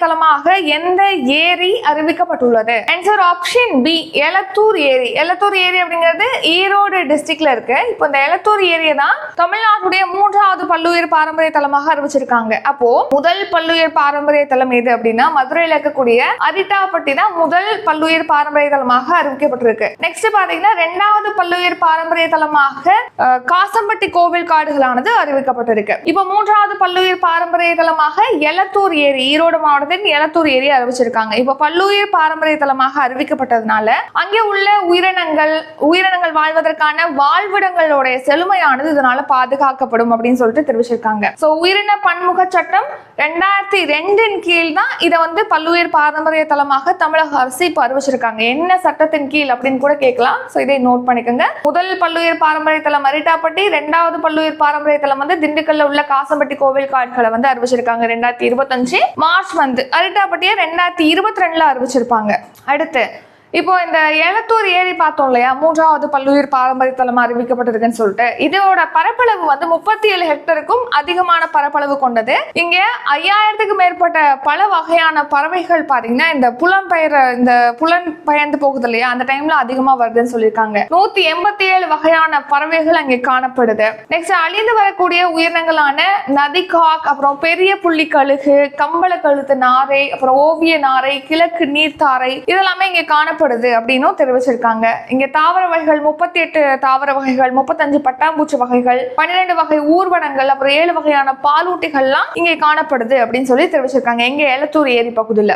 தலமாக எந்த ஏரி அறிவிக்கப்பட்டுள்ளது? ஆன்சர் ஆப்ஷன் பி, எலத்தூர் ஏரி. எலத்தூர் ஏரி அப்படிங்கிறது ஈரோடு டிஸ்ட்ரிக்ட்ல இருக்கு. இப்போ இந்த எலத்தூர் ஏரியை தான் தமிழ்நாட்டுடைய 3வது பல்லுயிர் பாரம்பரிய தலமாக அறிவிச்சிருக்காங்க. அப்போ முதல் பல்லுயிர் பாரம்பரிய தலம் எது அப்படின்னா மதுரையில் இருக்கக்கூடிய அரிட்டாப்பட்டி தான் முதல் பல்லுயிர் பாரம்பரிய தலமாக அறிவிக்கப்பட்டிருக்கு. நெக்ஸ்ட் பாத்தீங்கன்னா 2வது பல்லுயிர் பாரம்பரிய தலமாக காசம்பட்டி கோவில் காடுகளானது அறிவிக்கப்பட்டிருக்கு. இப்போ 3வது பல்லுயிர் பாரம்பரிய தலமாக எலத்தூர் ஏரி, ஈரோடு மாவட்டத்தின் எலத்தூர் ஏரி அறிவிச்சிருக்காங்க. இப்போ பல்லுயிர் பாரம்பரிய தலமாக அறிவிக்கப்பட்டதுனால அங்கே உள்ள உயிரினங்கள் வாழ்வதற்கான வாழ்விடங்களுடைய செழுமையானது இதனால பாதுகாக்கப்படும் அப்படின்னு சொல்லிட்டு தெரிவிச்சிருக்காங்க. சோ உயிரின பன்முக சட்டம் 2002 கீழ் தான் இதை வந்து பல்லுயிர் பாரம்பரிய தலமாக தமிழக அரசு இப்ப அறிவிச்சிருக்காங்க. என்ன சட்டத்தின் கீழ் அப்படின்னு கூட கேட்கலாம். சோ இதை நோட் பண்ணிக்கோங்க. முதல் பல்லுயிர் பாரம்பரிய தலம் அரிட்டாப்பட்டி, 2வது பல்லுயிர் பாரம்பரிய தலம் வந்து திண்டுக்கல்ல உள்ள காசம்பட்டி கோவில் காடுகளை வந்து அறிவிச்சிருக்காங்க 2025 மார்ச் வந்து. அரிட்டாப்பட்டியை 2022 அறிவிச்சிருப்பாங்க. அடுத்து இப்போ இந்த எலத்தூர் ஏரி பார்த்தோம் இல்லையா, 3வது பல்லுயிர் பாரம்பரிய தலமா அறிவிக்கப்பட்டிருக்குன்னு சொல்லிட்டு, இதோட பரப்பளவு வந்து 37 ஹெக்டருக்கும் அதிகமான பரப்பளவு கொண்டது. இங்க 5000க்கு மேற்பட்ட பல வகையான பறவைகள் பாத்தீங்கன்னா இந்த புலம்பெயர்ந்து போகுது இல்லையா, அந்த டைம்ல அதிகமா வருதுன்னு சொல்லியிருக்காங்க. 187 வகையான பறவைகள் அங்கே காணப்படுது. நெக்ஸ்ட் அழிந்து வரக்கூடிய உயிரினங்களான நதிகாக், அப்புறம் பெரிய புள்ளி கழுகு, கம்பள கழுத்து நாரை, அப்புறம் ஓவிய நாரை, கிழக்கு நீர்த்தாரை, இதெல்லாமே இங்க காணப்படுது அப்படின்னு தெரிவிச்சிருக்காங்க. இங்க தாவர வகைகள் 38 தாவர வகைகள், 35 பட்டாம்பூச்சி வகைகள், 12 வகை ஊர்வனங்கள், அப்புறம் 7 வகையான பாலூட்டிகள்லாம் இங்கே காணப்படுது அப்படின்னு சொல்லி தெரிவிச்சிருக்காங்க. எங்க எலத்தூர் ஏரி பகுதியில்.